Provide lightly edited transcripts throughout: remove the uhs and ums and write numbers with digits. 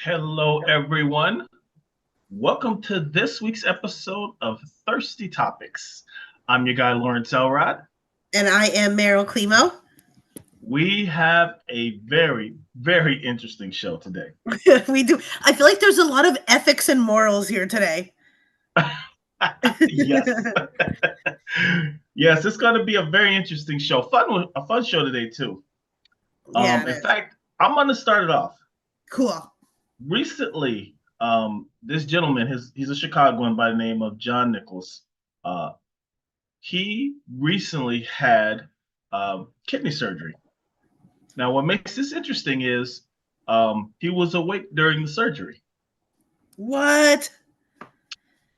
Hello, everyone. Welcome to this week's episode of Thirsty Topics. I'm your guy, Lawrence Elrod. And I am Meryl Climo. We have a very, very interesting show today. We do. I feel like there's a lot of ethics and morals here today. Yes. Yes, it's going to be a very interesting show. A fun show today, too. Yeah, In fact, I'm going to start it off. Cool. Recently, this gentleman, he's a Chicagoan by the name of John Nichols. He recently had kidney surgery. Now, what makes this interesting is he was awake during the surgery. What?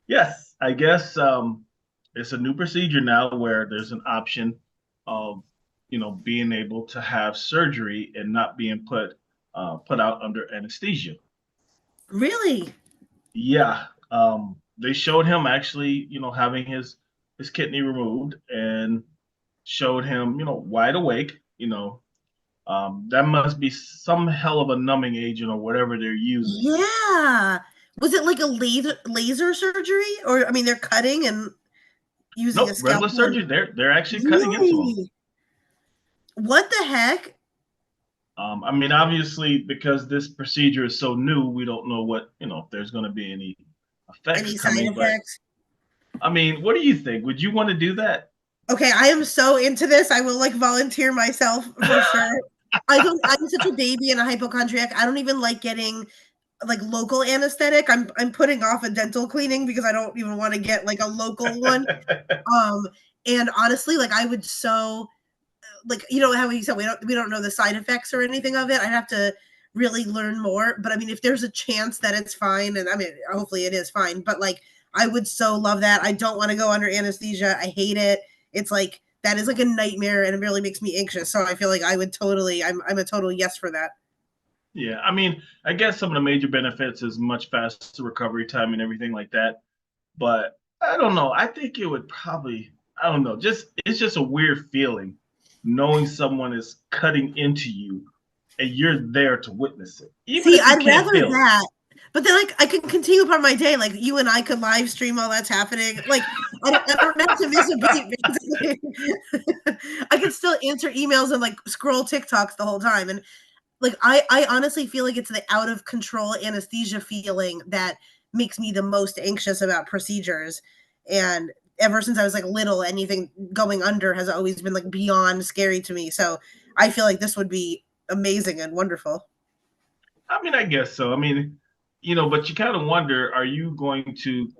Yes, I guess it's a new procedure now where there's an option of, being able to have surgery and not being put out under anesthesia. Really? Yeah. They showed him actually, having his kidney removed and showed him, wide awake. That must be some hell of a numbing agent or whatever they're using. Yeah. Was it like a laser surgery? Or, I mean, they're cutting and using a scalpel? Regular surgery. They're actually cutting into him. What the heck? I mean, obviously, because this procedure is so new, we don't know what, if there's going to be any effects coming. Side effects? But, I mean, what do you think? Would you want to do that? Okay, I am so into this. I will volunteer myself for sure. I'm such a baby and a hypochondriac. I don't even like getting local anesthetic. I'm putting off a dental cleaning because I don't even want to get a local one. And honestly, I would so how you said we don't know the side effects or anything of it. I'd have to really learn more. But I mean, if there's a chance that it's fine, and I mean, hopefully it is fine. But I would so love that. I don't want to go under anesthesia. I hate it. It's that is a nightmare, and it really makes me anxious. So I feel like I would totally. I'm a total yes for that. Yeah, I mean, I guess some of the major benefits is much faster recovery time and everything like that. But I don't know. I think it would probably. I don't know. It's just a weird feeling knowing someone is cutting into you and you're there to witness it. Even I'd rather that. But then, I could continue upon my day. You and I could live stream while that's happening. I don't have to miss a beat, basically. I could still answer emails and, scroll TikToks the whole time. And, I honestly feel like it's the out of control anesthesia feeling that makes me the most anxious about procedures. And ever since I was, little, anything going under has always been, beyond scary to me. So I feel like this would be amazing and wonderful. I mean, I guess so. I mean, but you kind of wonder, are you going to,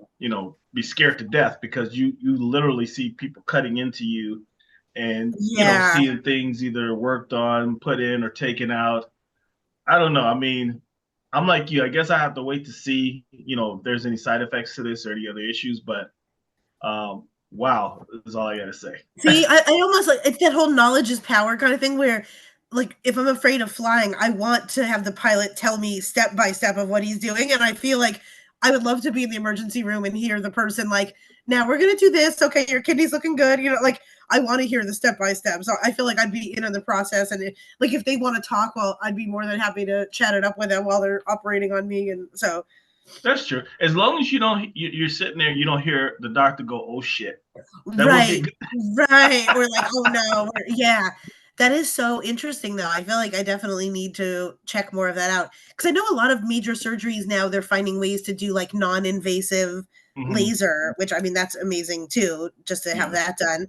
be scared to death because you literally see people cutting into you and, seeing things either worked on, put in, or taken out. I don't know. I mean, I'm like you. I guess I have to wait to see, if there's any side effects to this or any other issues. But wow, is all I got to say. See, I almost it's that whole knowledge is power kind of thing where if I'm afraid of flying, I want to have the pilot tell me step by step of what he's doing. And I feel like I would love to be in the emergency room and hear the person now we're going to do this. Okay, your kidney's looking good. I want to hear the step by step. So I feel like I'd be in on the process. And if they want to talk, well, I'd be more than happy to chat it up with them while they're operating on me. And so. That's true. As long as you're sitting there, you don't hear the doctor go, "Oh shit." Right. Or oh no. Yeah. That is so interesting, though. I feel like I definitely need to check more of that out. Because I know a lot of major surgeries now, they're finding ways to do non-invasive laser, which I mean, that's amazing too, just to have that done.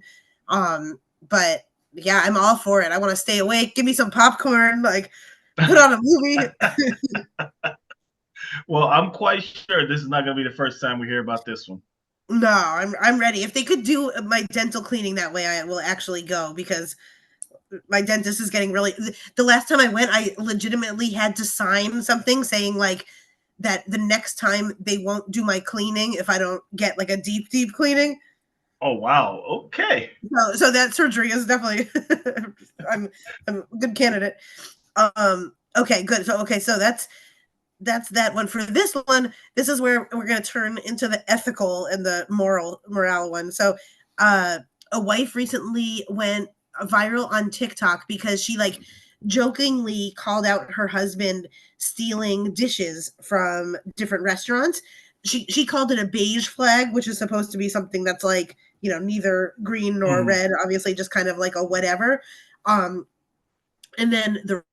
But yeah, I'm all for it. I want to stay awake. Give me some popcorn, put on a movie. Well, I'm quite sure this is not going to be the first time we hear about this one. No, I'm ready. If they could do my dental cleaning that way, I will actually go because my dentist is getting really. The last time I went, I legitimately had to sign something saying that the next time they won't do my cleaning if I don't get a deep cleaning. Oh wow. Okay. So that surgery is definitely I'm I'm a good candidate. Okay, good. So that's that one. For this one, this is where we're going to turn into the ethical and the morale one. So, uh, a wife recently went viral on TikTok because she like jokingly called out her husband stealing dishes from different restaurants. She called it a beige flag, which is supposed to be something that's like, neither green nor Mhm. red, obviously just kind of like a whatever. Um, and then the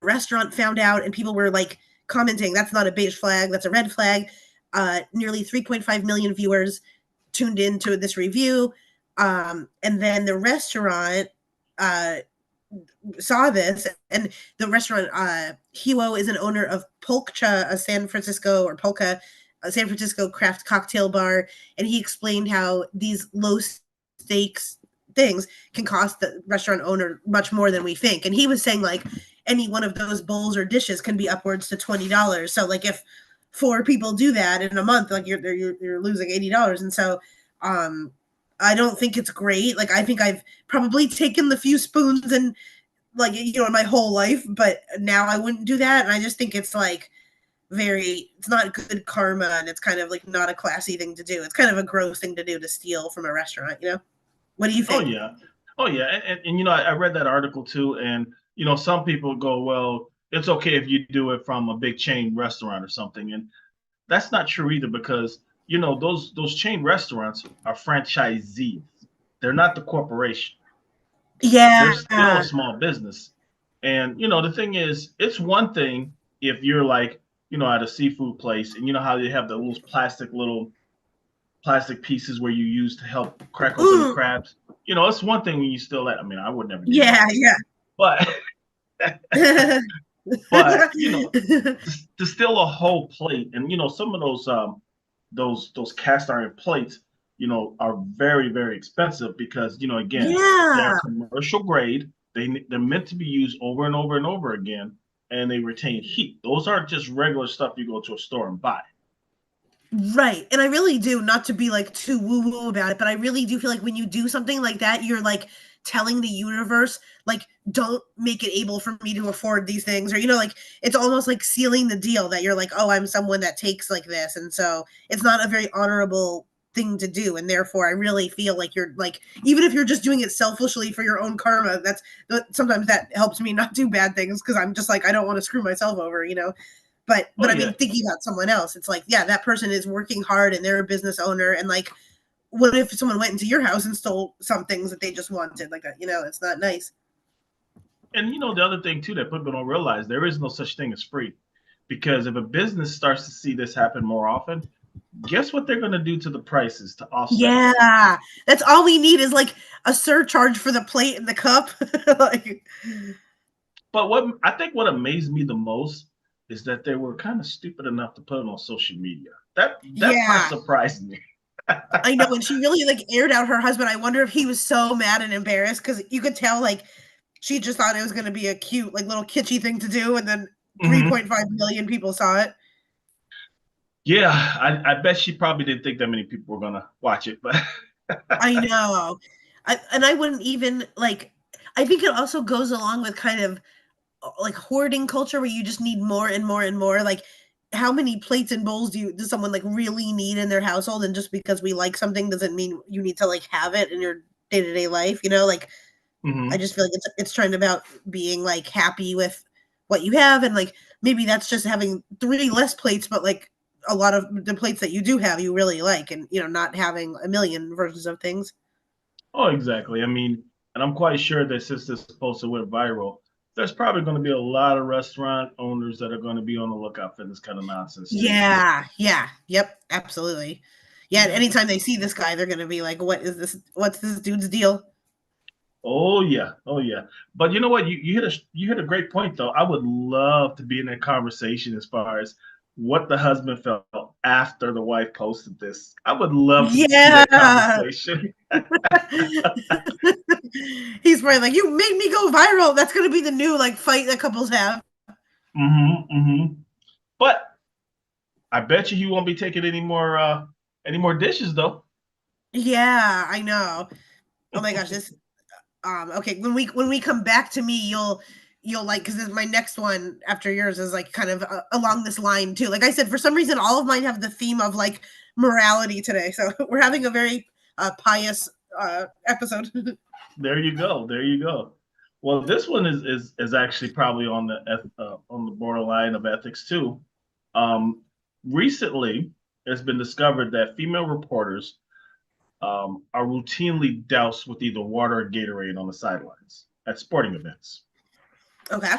restaurant found out and people were like commenting, that's not a beige flag, that's a red flag. Nearly 3.5 million viewers tuned into this review. And then the restaurant uh, saw this, and the restaurant, Hiwo is an owner of Polka, a San Francisco, or Polka, a San Francisco craft cocktail bar. And he explained how these low stakes things can cost the restaurant owner much more than we think. And he was saying like any one of those bowls or dishes can be upwards to $20. So like if four people do that in a month, like you're losing $80. And so I don't think it's great. Like I think I've probably taken the few spoons and like in my whole life, but now I wouldn't do that. And I just think it's like it's not good karma, and it's kind of like not a classy thing to do. It's kind of a gross thing to do, to steal from a restaurant. What do you Oh think? yeah. Oh yeah. And I read that article too. And some people go, well, it's okay if you do it from a big chain restaurant or something. And that's not true either because those chain restaurants are franchisees. They're not the corporation. They're Yeah. still a small business. And the thing is, it's one thing if you're like, at a seafood place and you know how they have the little plastic pieces where you use to help crack open the Ooh, crabs. It's one thing when you steal that. I mean, I would never do that. yeah, yeah. But but to steal a whole plate, and some of those cast iron plates, are very, very expensive because again, they're Yeah. commercial grade. They're meant to be used over and over and over again, and they retain heat. Those aren't just regular stuff you go to a store and buy. Right. And I really do, not to be like too woo woo about it, but I really do feel like when you do something like that, you're like telling the universe, like, don't make it able for me to afford these things. Or, like, it's almost like sealing the deal that you're like, oh, I'm someone that takes like this. And so it's not a very honorable thing to do. And therefore, I really feel like you're like, even if you're just doing it selfishly for your own karma, sometimes that helps me not do bad things because I'm just like, I don't want to screw myself over. But Oh I mean, yeah. thinking about someone else, it's like, yeah, that person is working hard and they're a business owner. And like, what if someone went into your house and stole some things that they just wanted? Like, it's not nice. And the other thing too that people don't realize, there is no such thing as free. Because if a business starts to see this happen more often, guess what they're going to do to the prices to offset it? Yeah, that's all we need is like a surcharge for the plate and the cup. Like, But what amazed me the most is that they were kind of stupid enough to put it on social media. That part yeah, surprised me. I know. And she really like aired out her husband. I wonder if he was so mad and embarrassed because you could tell like she just thought it was going to be a cute, like little kitschy thing to do, and then Hmm. 3.5 million people saw it. Yeah, I bet she probably didn't think that many people were gonna watch it, but I know. I wouldn't even like. I think it also goes along with kind of like hoarding culture where you just need more and more and more. Like, how many plates and bowls does someone like really need in their household? And just because we like something doesn't mean you need to like have it in your day to day life. Like I hmm just feel like it's trying about being like happy with what you have, and like maybe that's just having three less plates, but like a lot of the plates that you do have you really like, and not having a million versions of things. Oh, exactly. I mean, and I'm quite sure that since this post went viral, there's probably going to be a lot of restaurant owners that are going to be on the lookout for this kind of nonsense too. Yeah, yeah, yep, absolutely. Yeah, and Yeah. anytime they see this guy, they're gonna be like, "What is this? What's this dude's deal?" Oh yeah. Oh yeah. But you know what? You hit a great point though. I would love to be in that conversation as far as what the husband felt after the wife posted this. I would love to see that Yeah. conversation. He's probably like, "You made me go viral." That's gonna be the new like fight that couples have. But I bet you he won't be taking any more dishes though. Yeah, I know. Oh my gosh, this okay, when we come back to me, you'll like because my next one after yours is like kind of along this line too. Like I said, for some reason, all of mine have the theme of like morality today. So we're having a very pious episode. There you go. There you go. Well, this one is actually probably on the borderline of ethics too. Um, Recently, it's been discovered that female reporters are routinely doused with either water or Gatorade on the sidelines at sporting events. Okay.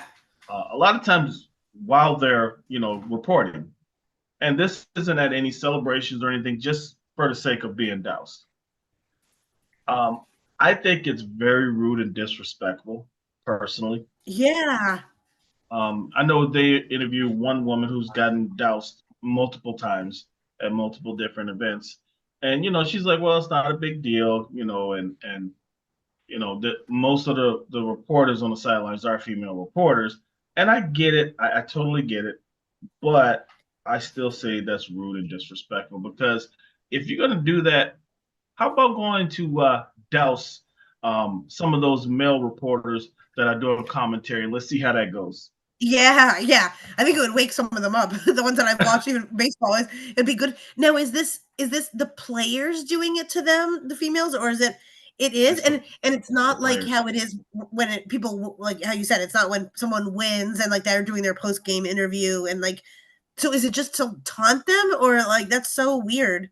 A lot of times while they're reporting, and this isn't at any celebrations or anything, just for the sake of being doused. Um, I think it's very rude and disrespectful, personally. Yeah. I know they interviewed one woman who's gotten doused multiple times at multiple different events, and she's like, "Well, it's not a big deal," and that most of the reporters on the sidelines are female reporters, and I get it, I totally get it, but I still say that's rude and disrespectful because if you're gonna do that, how about going to douse some of those male reporters that are doing commentary? Let's see how that goes. Yeah, yeah. I think it would wake some of them up. The ones that I've watched, even baseball, it'd be good. Now, is this the players doing it to them, the females, or is it? It is, It's and it's the not like players. how it is when people like how you said. It's not when someone wins and like they're doing their post game interview and like. So is it just to taunt them, or like that's so weird?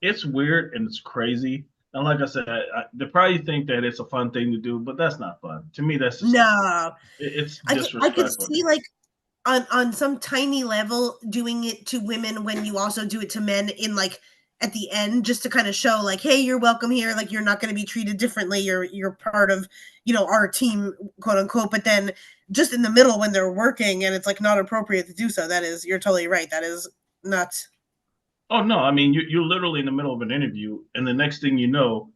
It's weird and it's crazy. And like I said, they probably think that it's a fun thing to do, but that's not fun. To me, that's just not fun. No, It's I could disrespectful. see like on some tiny level doing it to women when you also do it to men in like at the end just to kind of show like hey you're welcome here like you're not going to be treated differently you're part of our team quote unquote but then just in the middle when they're working and it's like not appropriate to do so that is you're totally right that is nuts. Oh no, I mean you're literally in the middle of an interview, and the next thing you know,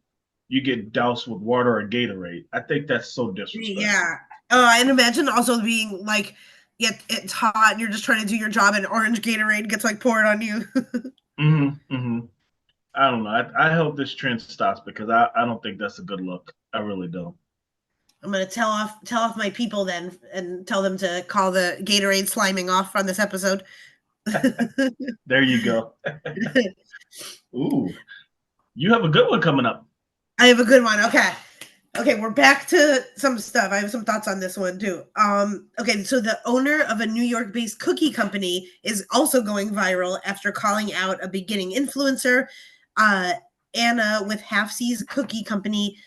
you get doused with water or Gatorade. I think that's so disrespectful. Yeah. And imagine also being like yeah, it's hot and you're just trying to do your job and orange Gatorade gets like poured on you. Hmm. I don't know. I hope this trend stops because I don't think that's a good look. I really don't. I'm gonna tell off my people then and tell them to call the Gatorade sliming off on this episode. There you go. Ooh, you have a good one coming up. I have a good one. Okay. Okay, we're back to some stuff. I have some thoughts on this one too. Okay, so the owner of a New York-based cookie company is also going viral after calling out a beginning influencer. Uh, Anna with Half C's Cookie Company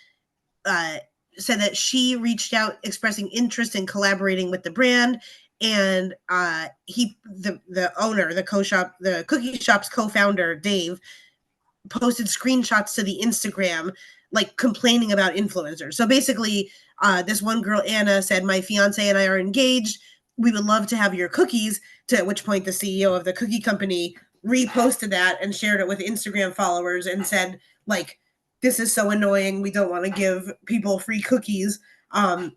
uh, said that she reached out expressing interest in collaborating with the brand and the owner the co-shop the cookie shop's co-founder Dave posted screenshots to the Instagram like complaining about influencers. So basically this one girl Anna said my fiance and I are engaged, we would love to have your cookies, to which point the CEO of the cookie company reposted that and shared it with Instagram followers and said like this is so annoying. We don't want to give people free cookies. And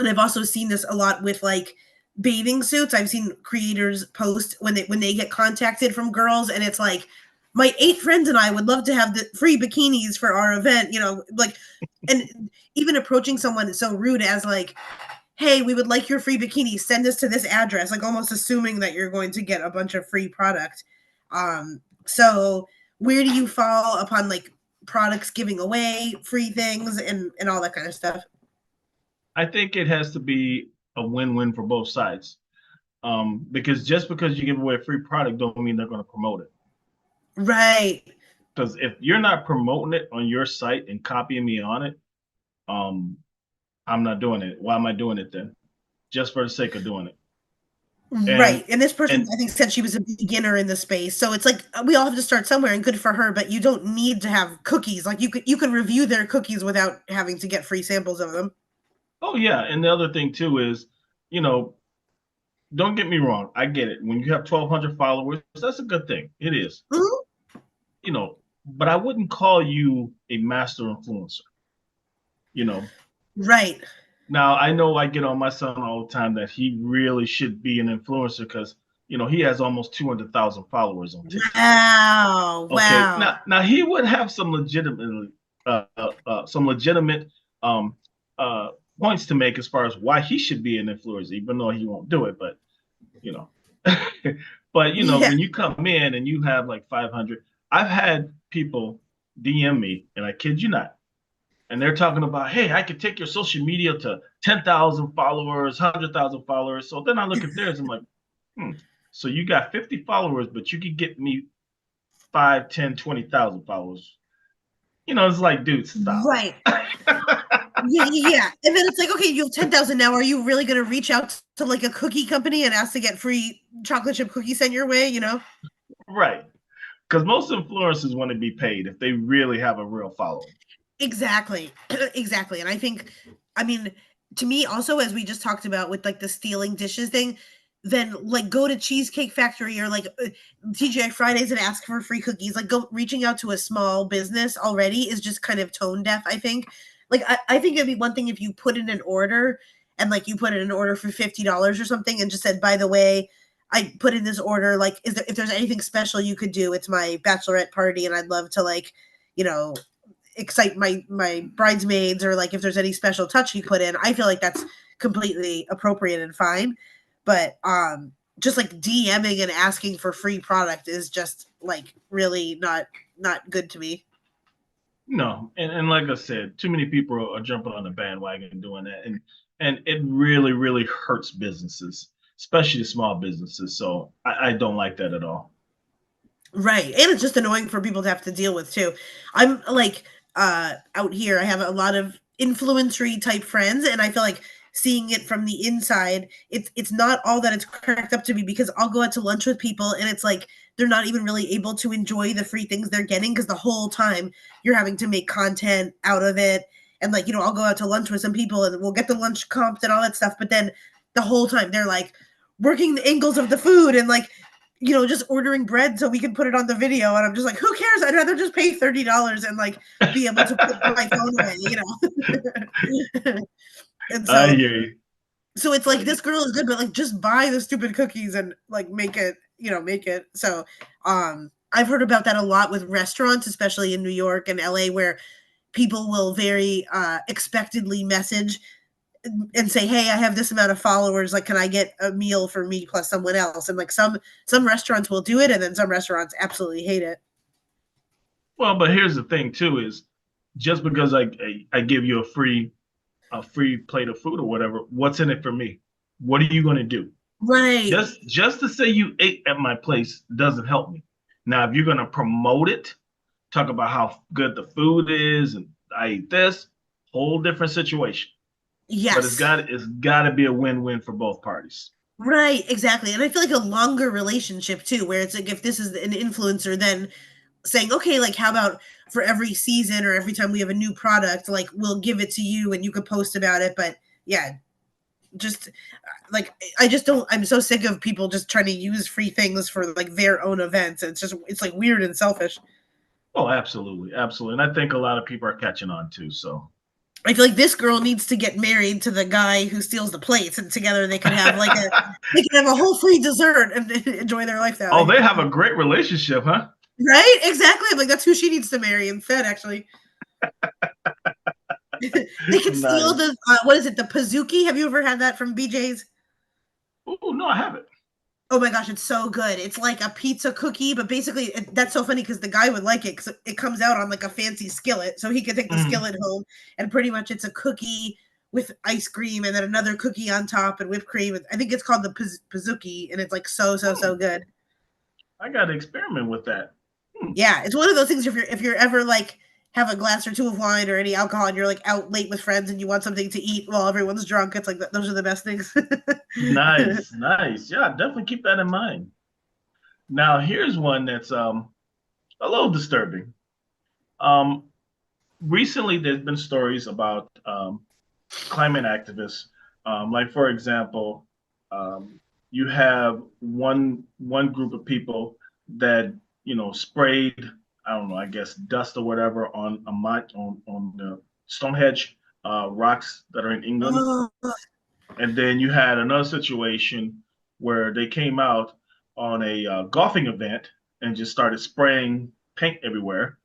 I've also seen this a lot with like bathing suits. I've seen creators post when they get contacted from girls, and it's like my 8 friends and I would love to have the free bikinis for our event. Like, and even approaching someone so rude as like, "Hey, we would like your free bikini. Send us to this address." Like almost assuming that you're going to get a bunch of free product. So where do you fall upon like products giving away free things and all that kind of stuff? I think it has to be a win-win for both sides. Because just because you give away a free product don't mean they're going to promote it. Right. Because if you're not promoting it on your site and copying me on it, um, I'm not doing it. Why am I doing it then? Just for the sake of doing it. And Right. And this person, and I think, said she was a beginner in the space. So it's like we all have to start somewhere and good for her, but you don't need to have cookies. Like you could review their cookies without having to get free samples of them. oh yeah, and the other thing too is, you know, don't get me wrong. I get it. When you have 1,200 followers, that's a good thing. It is. Mhm. But I wouldn't call you a master influencer. You know, Right. Now I know I get on my son all the time that he really should be an influencer because he has almost 200,000 followers on TikTok. Wow. Okay, Wow. now he would have some legitimate um, uh, points to make as far as why he should be an influencer, even though he won't do it. But you know, but Yeah. when you come in and you have like 500, I've had people DM me, and I kid you not, and they're talking about, hey, I could take your social media to 10,000 followers, 100,000 followers. So then I look at theirs, I'm like, hmm. So you got 50 followers, but you could get me 5, 10, 20,000 followers. It's like, dude, stop. Right. Yeah, yeah, yeah. And then it's like, okay, you have 10,000 now. Are you really going to reach out to like a cookie company and ask to get free chocolate chip cookies sent your way, you know? Right. Because most influencers want to be paid if they really have a real following. Exactly. Exactly. And I think, I mean, to me also, as we just talked about with like the stealing dishes thing, then like go to Cheesecake Factory or like TGI Fridays and ask for free cookies. Like go reaching out to a small business already is just kind of tone deaf, I think. Like I think it'd be one thing if you put in an order and like you put in an order for $50 or something and just said, by the way, I put in this order, like is there if there's anything special you could do, it's my bachelorette party and I'd love to like, you know, excite my bridesmaids, or like if there's any special touch you put in, I feel like that's completely appropriate and fine. But just like DMing and asking for free product is just like really not good to me. No, and like I said, too many people are jumping on the bandwagon doing that, and it really, really hurts businesses, especially the small businesses. So I don't like that at all. Right. And it's just annoying for people to have to deal with too. I'm like out here I have a lot of influencery type friends and I feel like seeing it from the inside, it's not all that it's cracked up to be, because I'll go out to lunch with people and it's like they're not even really able to enjoy the free things they're getting because the whole time you're having to make content out of it. And like, I'll go out to lunch with some people and we'll get the lunch comped and all that stuff, but then the whole time they're like working the angles of the food and like just ordering bread so we can put it on the video. And I'm just like, who cares? I'd rather just pay $30 and like be able to put my phone away. And I so, hear you. it's like Well, this girl is good, but like just buy the stupid cookies and like make it. So, I've heard about that a lot with restaurants, especially in New York and LA, where people will very expectedly message and say, "Hey, I have this amount of followers. Like, can I get a meal for me plus someone else?" And like some restaurants will do it, and then some restaurants absolutely hate it. but here's the thing too: is just because I give you a free plate of food or whatever, what's in it for me? What are you going to do? Right. Just to say you ate at my place doesn't help me. Now, if you're going to promote it, talk about how good the food is, and I ate this, whole different situation. But it's Yes. got it's got to be a win-win for both parties. Right. Exactly. And I feel like a longer relationship too, where it's like if this is an influencer, then saying, okay, like how about for every season or every time we have a new product, like we'll give it to you and you could post about it. But yeah, just like I just don't. I'm so sick of people just trying to use free things for like their own events. It's like weird and selfish. Oh, absolutely, absolutely, and I think a lot of people are catching on too. So, I feel like this girl needs to get married to the guy who steals the plates, and together they could have like they could have a whole free dessert and enjoy their life that oh, way. they have a great relationship, huh? Right? Exactly. I'm like that's who she needs to marry instead. Actually, they could steal Nice. the what is it? The Pazuki. Have you ever had that from BJ's? Oh no, I haven't. Oh my gosh, it's so good. It's like a pizza cookie, but basically that's so funny because the guy would like it because it comes out on like a fancy skillet, so he could take the Mhm. skillet home, and pretty much it's a cookie with ice cream and then another cookie on top and whipped cream. I think it's called the Pazuki, and it's like so Hmm. good. I got to experiment with that. Hmm. Yeah, it's one of those things. If you're ever like have a glass or two of wine or any alcohol, and you're like out late with friends and you want something to eat while everyone's drunk, it's like those are the best things. Nice, nice. Yeah, definitely keep that in mind. Now, here's one that's a little disturbing. Um, Recently, there's been stories about climate activists. Like, for example, you have one group of people that sprayed, I don't know, I guess dust or whatever on on the Stonehenge rocks that are in England. Oh, And then you had another situation where they came out. on a golfing event and just started spraying paint everywhere.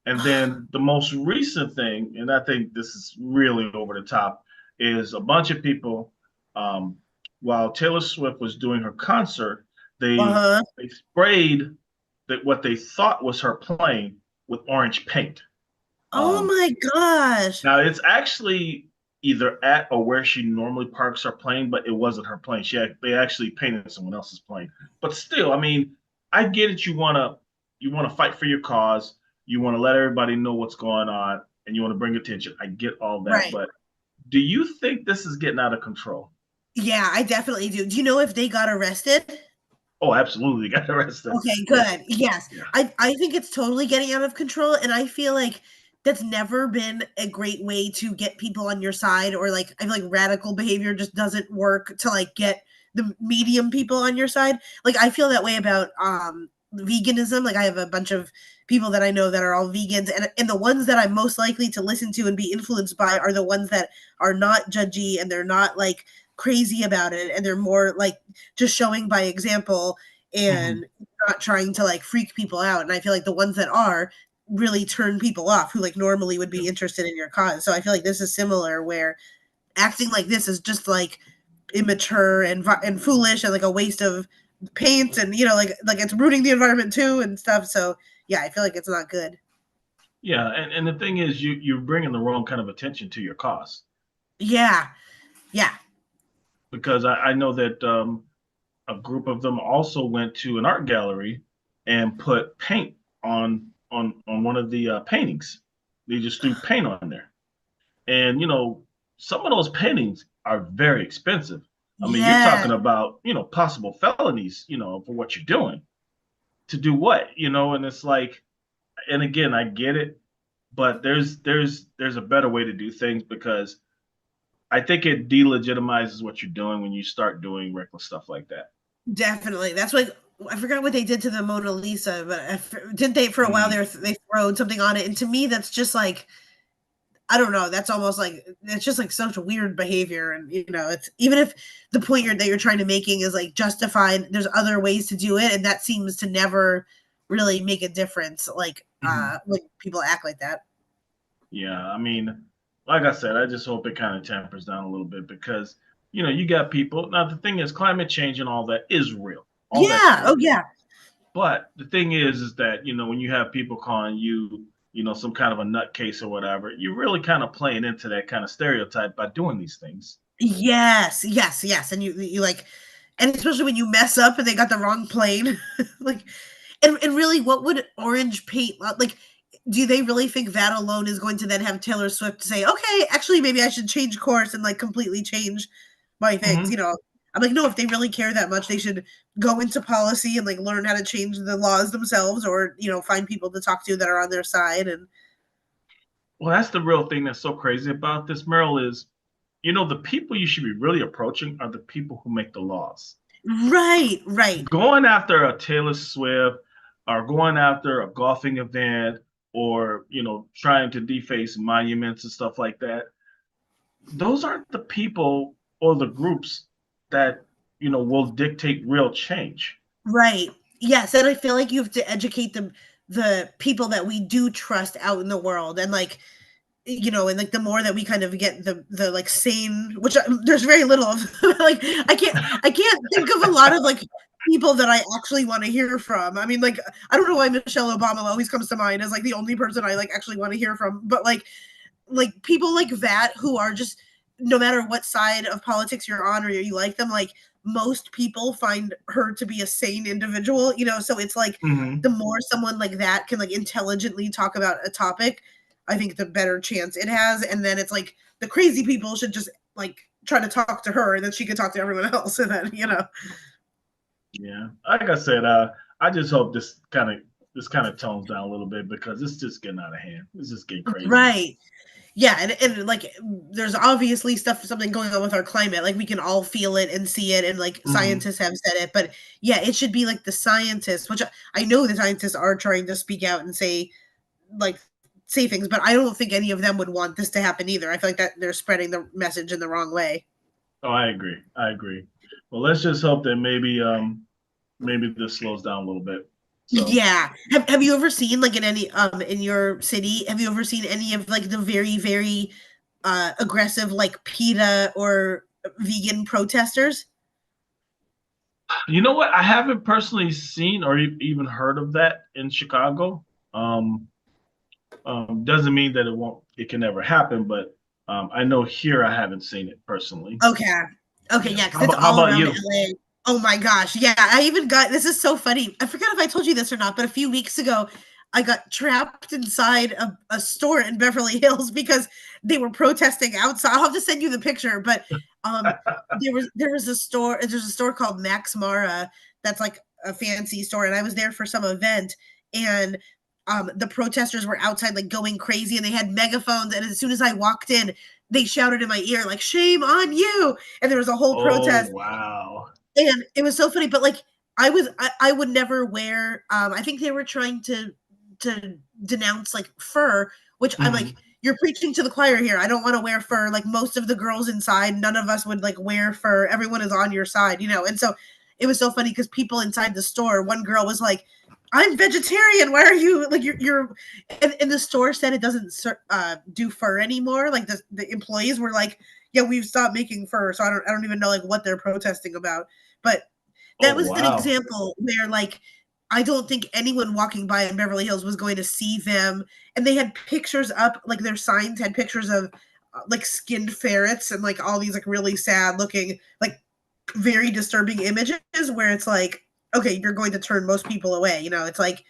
And then the most recent thing, and I think this is really over the top, is a bunch of people, um, while Taylor Swift was doing her concert, they Uh-huh. they sprayed what they thought was her plane with orange paint. Oh Um, my gosh. Now it's actually either at or where she normally parks her plane, but it wasn't her plane. They actually painted someone else's plane. But still, I mean, I get it. You wanna fight for your cause. You want to let everybody know what's going on, and you want to bring attention. I get all that, Right. but do you think this is getting out of control? Yeah, I definitely do. Do you know if they got arrested? Oh, absolutely, got arrested. Okay, Yeah, good. Yes. yeah. I think it's totally getting out of control, and I feel like that's never been a great way to get people on your side, or like I feel like radical behavior just doesn't work to like get the medium people on your side. Like I feel that way about veganism. Like I have a bunch of people that I know that are all vegans, and the ones that I'm most likely to listen to and be influenced by are the ones that are not judgy, and they're not like crazy about it, and they're more like just showing by example Hmm. and not trying to like freak people out. And I feel like the ones that are really turn people off who like normally would Yeah. be interested in your cause. So I feel like this is similar where acting like this is just like immature and foolish and like a waste of paint, and like it's ruining the environment too and stuff. So yeah, I feel like it's not good. Yeah, and the thing is, you're bringing the wrong kind of attention to your cause Yeah. Yeah. because I know that a group of them also went to an art gallery and put paint on one of the paintings. They just threw paint on there, and some of those paintings are very expensive. I mean, you're Yeah. talking about possible felonies, for what you're doing. To do what, and it's like, and again, I get it, but there's a better way to do things because I think it delegitimizes what you're doing when you start doing reckless stuff like that. Definitely. That's like I forgot what they did to the Mona Lisa, but didn't they for a while Mm, they throwed something on it, and to me that's just like I don't know. That's almost like it's just like such a weird behavior, and it's even if the point that you're trying to making is like justified. There's other ways to do it, and that seems to never really make a difference. Like mhm. when people act like that. Yeah, I mean, like I said, I just hope it kind of tempers down a little bit because you got people. Now the thing is, climate change and all that is real. All that's Yeah. Oh real. yeah. But the thing is that when you have people calling you, some kind of a nutcase or whatever, you're really kind of playing into that kind of stereotype by doing these things. Yes. Yes. Yes. And you like, and especially when you mess up and they got the wrong plane, like, and really, what would orange paint like? Do they really think that alone is going to then have Taylor Swift say, "Okay, actually, maybe I should change course and like completely change my things"? Hmm. I'm like, no. If they really care that much, they should go into policy and like learn how to change the laws themselves, or find people to talk to that are on their side. And Well, that's the real thing that's so crazy about this, Merrill, is the people you should be really approaching are the people who make the laws. right, right, Going after a Taylor Swift or going after a golfing event or trying to deface monuments and stuff like that, those aren't the people or the groups that will dictate real change. right. Yes, and I feel like you have to educate the people that we do trust out in the world, and like and like the more that we kind of get the like sane, which there's very little of, like I can't think of a lot of like people that I actually want to hear from. I mean, like I don't know why Michelle Obama always comes to mind as like the only person I like actually want to hear from, but like people like that who are just no matter what side of politics you're on or you like them, like most people find her to be a sane individual, so it's like the Hmm. more someone like that can like intelligently talk about a topic, I think the better chance it has. And then it's like the crazy people should just like try to talk to her and then she can talk to everyone else and then Yeah, like I said, I just hope this kind of tones down a little bit because it's just getting out of hand. It's just getting crazy. right. Yeah, and like there's obviously something going on with our climate. Like we can all feel it and see it, and like Hmm. scientists have said it. But yeah, it should be like the scientists, which I know the scientists are trying to speak out and like say things, but I don't think any of them would want this to happen either. I feel like that they're spreading the message in the wrong way. Oh, I agree. I agree. Well, let's just hope that maybe maybe this slows down a little bit. So Yeah. Have you ever seen like in your city, have you ever seen any of like the very, very aggressive like PETA or vegan protesters? you know what? I haven't personally seen or even heard of that in Chicago. Um, doesn't mean that it can never happen, but I know here I haven't seen it personally. Okay. Okay, Yeah. yeah, because it's How all about around you? LA. Oh my gosh. Yeah, I even got this is so funny. I forgot if I told you this or not, but a few weeks ago, I got trapped inside a store in Beverly Hills because they were protesting outside. I'll have to send you the picture, but there was there's a store called Max Mara that's like a fancy store, and I was there for some event, and the protesters were outside like going crazy, and they had megaphones, and as soon as I walked in, they shouted in my ear like "Shame on you!" and there was a whole Oh protest, wow. and it was so funny. But like, I would never wear. I think they were trying to denounce like fur, which I'm like, Hmm. you're preaching to the choir here. I don't want to wear fur. Like most of the girls inside, none of us would like wear fur. Everyone is on your side, you know. And so it was so funny because people inside the store, one girl was like, "I'm vegetarian. Why are you like you're?" And the store said it doesn't do fur anymore. Like the employees were like, "Yeah, we've stopped making fur." So I don't even know like what they're protesting about. But that Oh was an wow. example where like I don't think anyone walking by in Beverly Hills was going to see them. And they had pictures up, like their signs had pictures of like skinned ferrets and like all these like really sad looking, like very disturbing images where it's like, okay, you're going to turn most people away. You know, it's like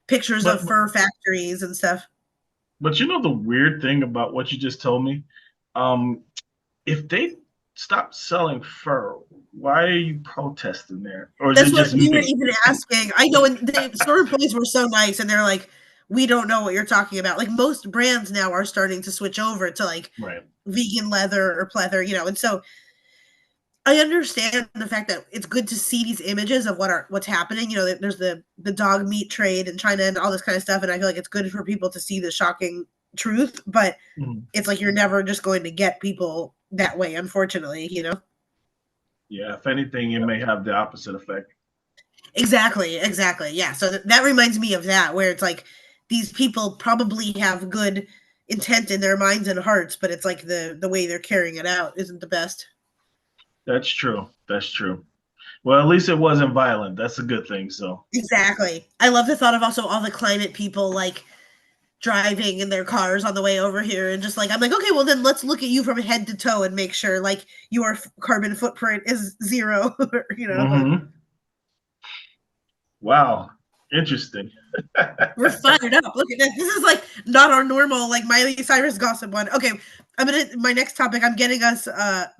pictures of But fur factories and stuff. but you know the weird thing about what you just told me? Um, if they stop selling fur, why are you protesting there? Or is it That's what just we were me? even asking. I know, and the store employees were so nice, and they're like, "We don't know what you're talking about." Like most brands now are starting to switch over to like Right. vegan leather or pleather, you know. And so I understand the fact that it's good to see these images of what's happening. You know, there's the dog meat trade in China and all this kind of stuff, and I feel like it's good for people to see the shocking truth. But Mhm. it's like you're never just going to get people that way, unfortunately. You know. Yeah, if anything, it may have the opposite effect. Exactly, exactly. Yeah. So that reminds me of that, where it's like these people probably have good intent in their minds and hearts, but it's like the way they're carrying it out isn't the best. That's true. That's true. Well, at least it wasn't violent. That's a good thing. So, Exactly. I love the thought of also all the climate people like driving in their cars on the way over here and just like I'm like, okay, well then let's look at you from head to toe and make sure like your carbon footprint is zero. You know, hmm, wow, interesting. we're fired up. Look at this. This is like not our normal like Miley Cyrus gossip one. Okay, I'm gonna my next topic. I'm getting us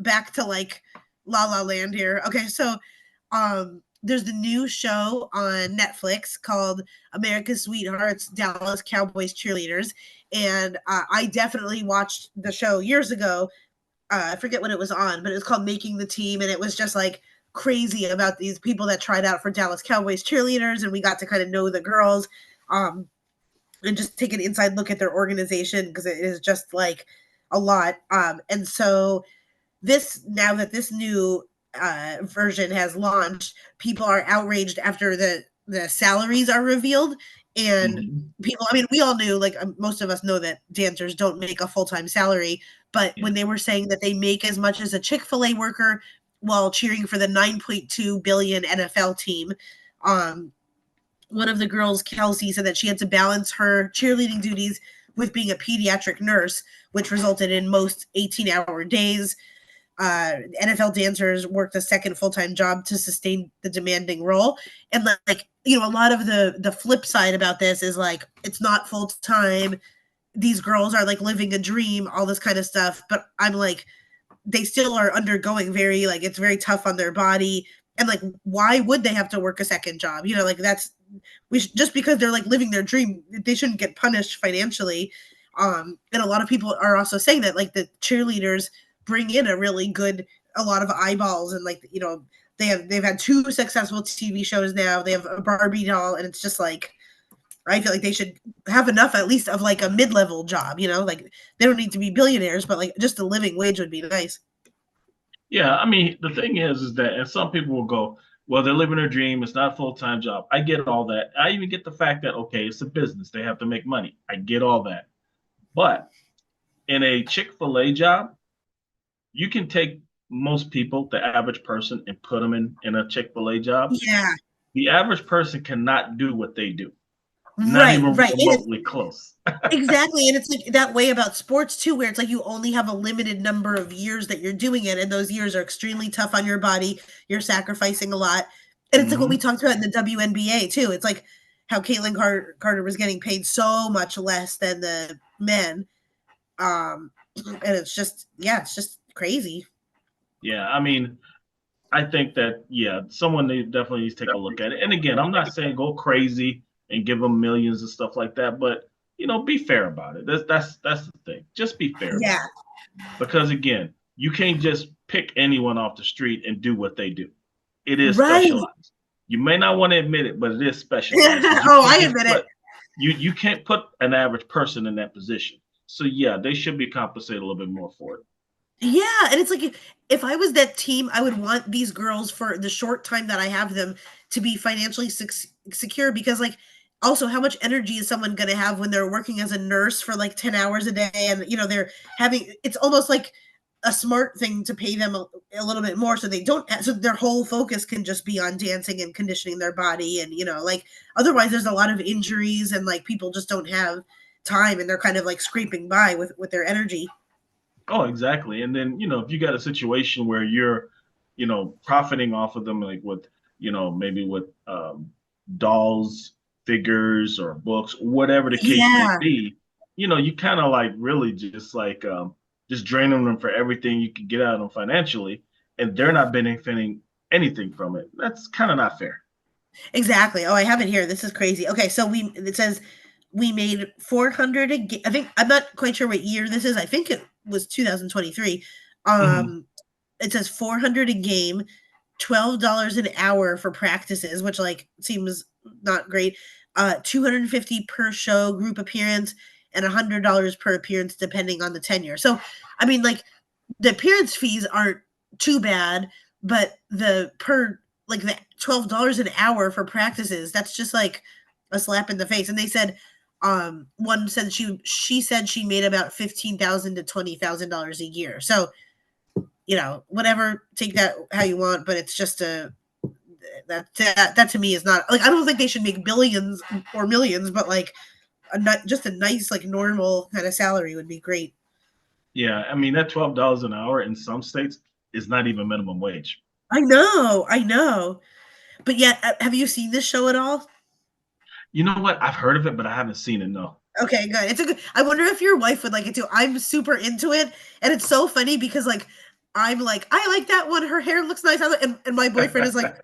back to like La La Land here. Okay, so there's the new show on Netflix called America's Sweethearts Dallas Cowboys Cheerleaders, and I definitely watched the show years ago. I forget when it was on, but it was called Making the Team, and it was just like crazy about these people that tried out for Dallas Cowboys cheerleaders, and we got to kind of know the girls. Um, and just take an inside look at their organization because it is just like a lot. And so this now that this new version has launched, people are outraged after the salaries are revealed, and Hmm. people. I mean, we all knew, like most of us know that dancers don't make a full time salary, but Yeah. when they were saying that they make as much as a Chick-fil-A worker while cheering for the 9.2 billion NFL team, um, one of the girls, Kelsey, said that she had to balance her cheerleading duties with being a pediatric nurse, which resulted in most 18-hour days. NFL dancers worked a second full-time job to sustain the demanding role. And like, you know, a lot of the flip side about this is like it's not full-time. These girls are like living a dream, all this kind of stuff. But I'm like, they still are undergoing very like it's very tough on their body. And like, why would they have to work a second job? You know, like that's just because they're like living their dream, they shouldn't get punished financially. And a lot of people are also saying that like the cheerleaders bring in a really good a lot of eyeballs and like you know they've had two successful TV shows now. They have a Barbie doll, and it's just like I feel like they should have enough at least of like a mid-level job. You know, like they don't need to be billionaires, but like just a living wage would be nice. Yeah, I mean, the thing is that, and some people will go, Well, they're living their dream. It's not a full-time job. I get all that. I even get the fact that, okay, it's a business. They have to make money. I get all that. But in a Chick-fil-A job, you can take most people, the average person, and put them in a Chick-fil-A job. Yeah. The average person cannot do what they do, not Right, even right. And it's remotely close. exactly, and it's like that way about sports too, where it's like you only have a limited number of years that you're doing it, and those years are extremely tough on your body. You're sacrificing a lot. And it's like what we Hmm. talked about in the WNBA too. It's like how Carter was getting paid so much less than the men. And it's just yeah, it's just crazy. Yeah, I mean, I think that yeah, someone they definitely needs to take a look at it. And again, I'm not saying go crazy and give them millions and stuff like that, but be fair about it. That's the thing. Just be fair Yeah. about it. Because again, you can't just pick anyone off the street and do what they do. It is Right. specialized. You may not want to admit it, but it is specialized because you Oh, can't I just admit it. put you can't put an average person in that position. So yeah, they should be compensated a little bit more for it. Yeah, and it's like if I was that team, I would want these girls for the short time that I have them to be financially secure because like also how much energy is someone going to have when they're working as a nurse for like 10 hours a day and they're having it's almost like a smart thing to pay them a little bit more so they don't so their whole focus can just be on dancing and conditioning their body and like otherwise there's a lot of injuries and like people just don't have time and they're kind of like scraping by with their energy. Oh, exactly. And then, if you got a situation where you're, profiting off of them, like with, maybe with dolls, figures, or books, whatever the case may Yeah. be, you kind of like really just like just draining them for everything you can get out of them financially, and they're not benefiting anything from it. That's kind of not fair. Exactly. Oh, I have it here. This is crazy. Okay, so it says we made 400 I think I'm not quite sure what year this is. I think it was 2023. Hmm. Um it says 400 a game, $12 an hour for practices, which like seems not great. 250 per show group appearance and $100 per appearance depending on the tenure. So, I mean like the appearance fees aren't too bad, but the per like the $12 an hour for practices, that's just like a slap in the face. And they said one said she said she made about $15,000 to $20,000 a year. So, whatever, take that how you want, but it's just that to me is not like I don't think they should make billions or millions, but like just a nice like normal kind of salary would be great. Yeah, I mean that $12 an hour in some states is not even minimum wage. I know. But yet, have you seen this show at all? You know what? I've heard of it, but I haven't seen it. No. Okay, good. It's a good. I wonder if your wife would like it too. I'm super into it, and it's so funny because like I'm like I like that one. Her hair looks nice. And my boyfriend is like,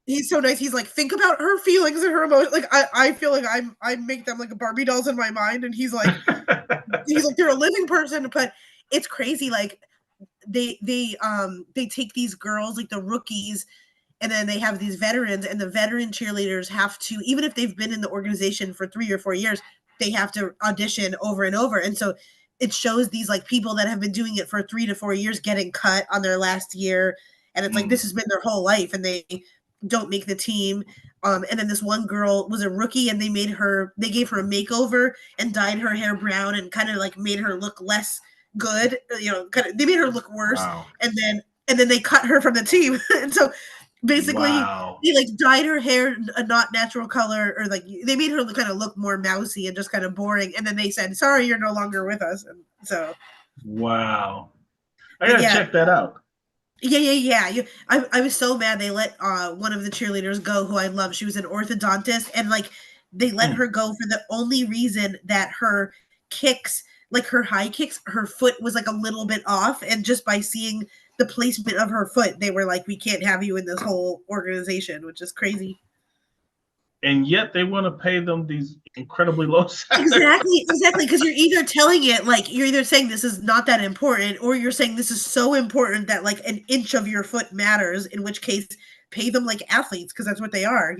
he's so nice. He's like, think about her feelings and her emotions. Like I feel like I make them like Barbie dolls in my mind, and he's like they're a living person, but it's crazy. Like they take these girls like the rookies and then they have these veterans and the veteran cheerleaders have to even if they've been in the organization for 3 or 4 years they have to audition over and over and so it shows these like people that have been doing it for 3 to 4 years getting cut on their last year and it's like this Mm, has been their whole life and they don't make the team and then this one girl was a rookie and they gave her a makeover and dyed her hair brown and kind of like made her look less good kind of they made her look worse wow. and then they cut her from the team and so basically Wow. they like dyed her hair a not natural color or like they made her kind of look more mousy and just kind of boring and then they said sorry you're no longer with us and so Wow. I but gotta yeah check that out. yeah I was so mad they let one of the cheerleaders go who I love she was an orthodontist and like they let Mm. her go for the only reason that her kicks like her high kicks her foot was like a little bit off and just by seeing the placement of her foot they were like we can't have you in this whole organization which is crazy. And yet they want to pay them these incredibly low salaries. Exactly, because you're either telling it like you're either saying this is not that important, or you're saying this is so important that like an inch of your foot matters, in which case pay them like athletes because that's what they are.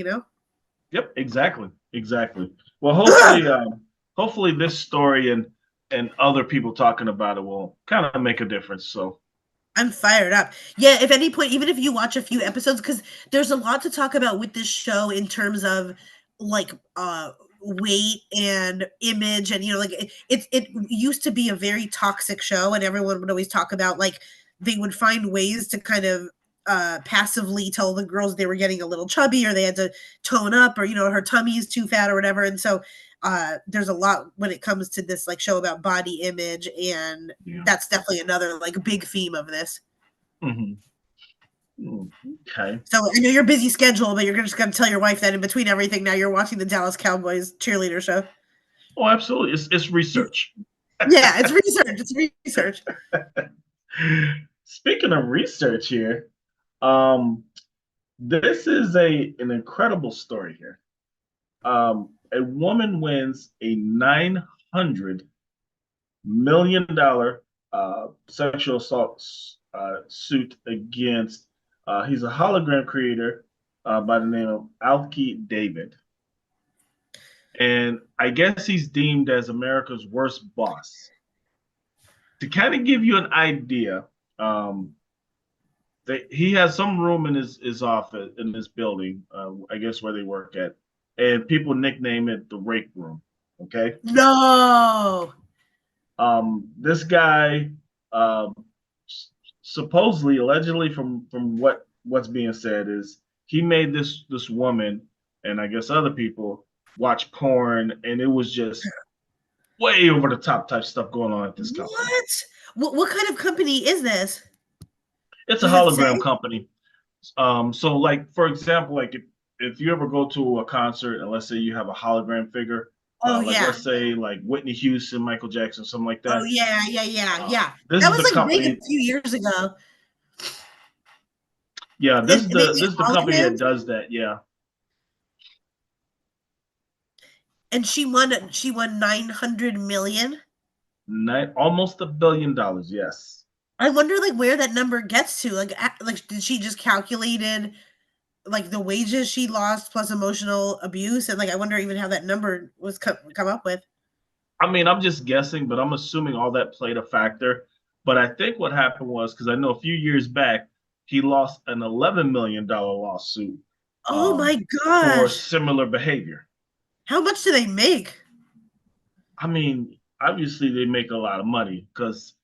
Yep, exactly. Exactly. Well, hopefully this story and other people talking about it will kind of make a difference. So I'm fired up. Yeah, if any point, even if you watch a few episodes, because there's a lot to talk about with this show in terms of like weight and image, and like it used to be a very toxic show, and everyone would always talk about like they would find ways to kind of passively tell the girls they were getting a little chubby or they had to tone up, or her tummy is too fat or whatever. And so there's a lot when it comes to this like show about body image, and Yeah. that's definitely another like big theme of this. Hmm. Okay. So I know your busy schedule, but you're just gonna tell your wife that in between everything, now you're watching the Dallas Cowboys cheerleader show. Oh, absolutely. It's research. Yeah, it's research. It's research. Speaking of research here, um, this is an incredible story here. A woman wins a $900 million sexual assault suit against. He's a hologram creator by the name of Alki David, and I guess he's deemed as America's worst boss. To kind of give you an idea, um, he has some room in his office in this building, I guess where they work at, and people nickname it the rape room. Okay. No. This guy, um, supposedly, allegedly, from what's being said, is he made this woman and I guess other people watch porn, and it was just way over the top type stuff going on at this company. What? What kind of company is this? It's a Does it say? hologram company. So like for example, like if you ever go to a concert and let's say you have a hologram figure, Oh like yeah. let's say like Whitney Houston, Michael Jackson, something like Oh that. yeah, yeah, yeah, yeah. This That is was the like big a company. few years ago. Yeah, And they this made is the company that holograms, does that. Yeah, and she won 900 million. almost $1 billion. Yes. I wonder like where that number gets to. Like did she just calculated like the wages she lost plus emotional abuse, and like I wonder even how that number was come up with. I mean, I'm just guessing, but I'm assuming all that played a factor. But I think what happened was because I know a few years back he lost an $11 million lawsuit Oh my for gosh. similar behavior. How much do they make? I mean, obviously they make a lot of money because,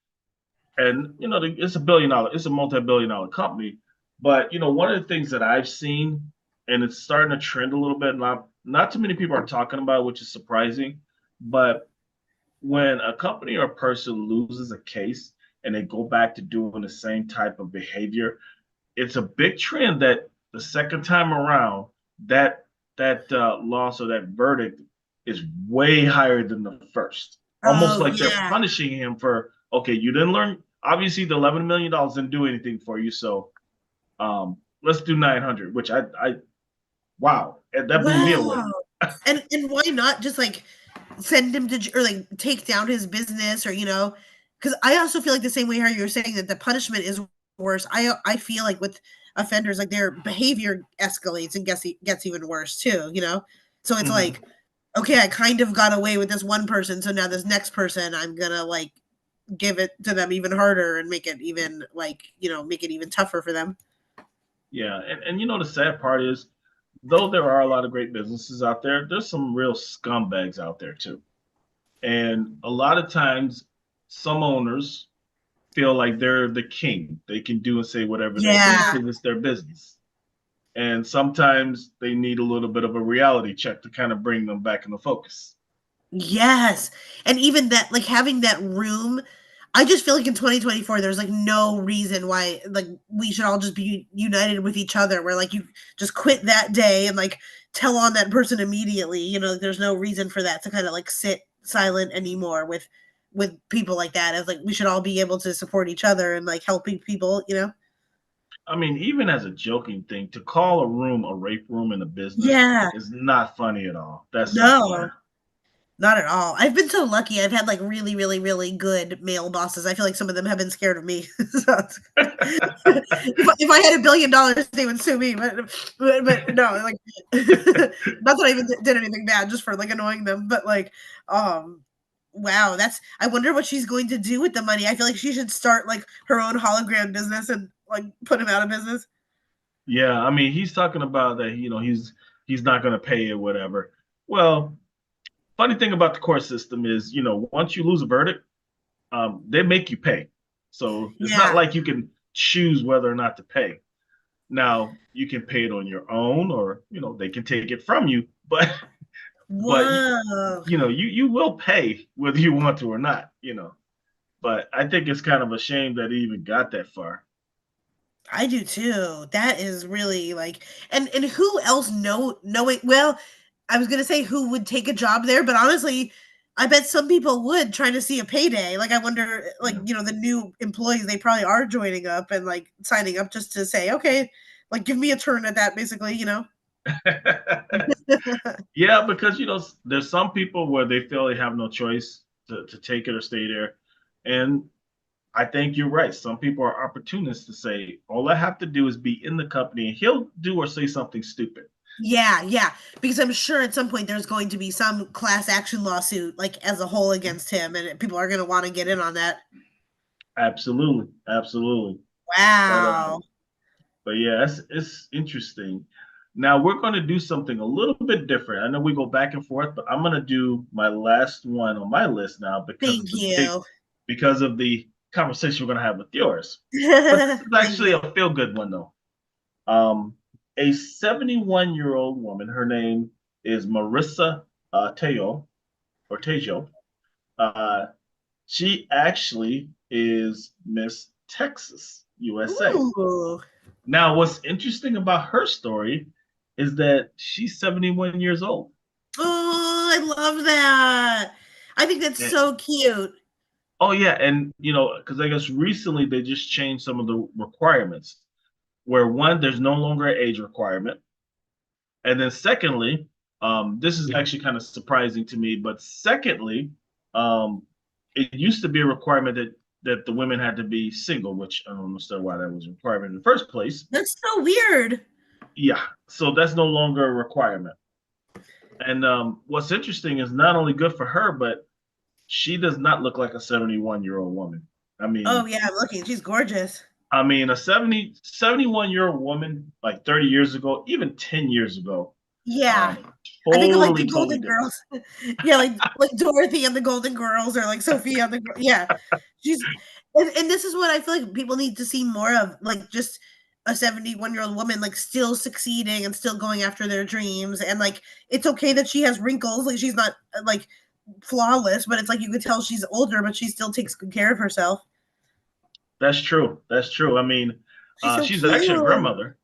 and it's $1 billion, it's a multi-billion-dollar company. But one of the things that I've seen, and it's starting to trend a little bit, not too many people are talking about, it, which is surprising. But when a company or a person loses a case and they go back to doing the same type of behavior, it's a big trend that the second time around, that loss or that verdict is way higher than the first. Almost Oh like they're yeah. punishing him for, okay, you didn't learn. Obviously, the $11 million didn't do anything for you, so let's do 900. Which wow, that blew me away. Wow. And why not just like send him to or like take down his business, or because I also feel like the same way how you're saying that the punishment is worse. I feel like with offenders, like their behavior escalates and gets even worse too. So it's Mhm. like, okay, I kind of got away with this one person, so now this next person, I'm gonna like give it to them even harder and make it even like make it even tougher for them. Yeah, and the sad part is, though there are a lot of great businesses out there, there's some real scumbags out there too. And a lot of times, some owners feel like they're the king. They can do and say whatever they want Yeah. because it's their business. And sometimes they need a little bit of a reality check to kind of bring them back into focus. Yes, and even that, like, having that room, I just feel like in 2024, there's, like, no reason why, like, we should all just be united with each other, where, like, you just quit that day and, like, tell on that person immediately, there's no reason for that to kinda, like, sit silent anymore with people like that, as, like, we should all be able to support each other and, like, helping people. I mean, even as a joking thing, to call a room a rape room in a business Yeah. is not funny at all. That's not funny. No. Not at all. I've been so lucky. I've had, like, really, really, really good male bosses. I feel like some of them have been scared of me. So it's if I had $1 billion, they would sue me, but no, like, not that I even did anything bad, just for, like, annoying them, but, like, um Wow, that's I wonder what she's going to do with the money. I feel like she should start, like, her own hologram business and, like, put him out of business. Yeah, I mean, he's talking about that, he's not going to pay or whatever. Well, funny thing about the court system is, once you lose a verdict, they make you pay. So it's not Yeah. like you can choose whether or not to pay. Now, you can pay it on your own, or they can take it from you, but Whoa. you will pay whether you want to or not. But I think it's kind of a shame that he even got that far. I do too. That is really, like and who else knowing well, I was gonna say who would take a job there, but honestly, I bet some people would trying to see a payday. Like, I wonder, like, Yeah. the new employees, they probably are joining up and, like, signing up just to say, "Okay, like, give me a turn at that," basically, you know? Yeah, because there's some people where they feel they have no choice to take it or stay there. And I think you're right. Some people are opportunists to say, all I have to do is be in the company and he'll do or say something stupid. Yeah, yeah, because I'm sure at some point there's going to be some class action lawsuit, like, as a whole against him, and people are gonna wanna get in on that. Absolutely. Absolutely. But Wow. yeah, it's interesting. Now we're going to do something a little bit different. I know we go back and forth, but I'm going to do my last one on my list now because Thank of you. the conversation we're going to have with yours. But this is Thank actually you. a feel good one though. A 71-year-old woman. Her name is Marissa Teo or Tejo. Uh, she actually is Miss Texas, USA. Ooh. Now, what's interesting about her story is that she's 71 years old. Oh, I love that. I think that's And, so cute. oh yeah, and because I guess recently they just changed some of the requirements, where one, there's no longer an age requirement, and then secondly, this is actually kind of surprising to me, but secondly, um, it used to be a requirement that the women had to be single, which I don't understand why that was a requirement in the first place. That's so weird. Yeah, so that's no longer a requirement. And what's interesting is not only good for her, but she does not look like a 71-year-old woman. I Oh, mean, yeah, I'm looking. She's gorgeous. a 71-year-old woman like 30 years ago, even 10 years ago, Yeah. um, I think of, like, the totally Golden different. Girls. Yeah, like Dorothy and the Golden Girls or, like, Sophia and the Gir yeah. She's and this is what I feel like people need to see more of, like, just a 71-year-old woman, like, still succeeding and still going after their dreams, and, like, it's okay that she has wrinkles, like, she's not, like, flawless, but it's like you could tell she's older, but she still takes good care of herself. That's true. That's true. I mean, She's so she's actually a cute. grandmother.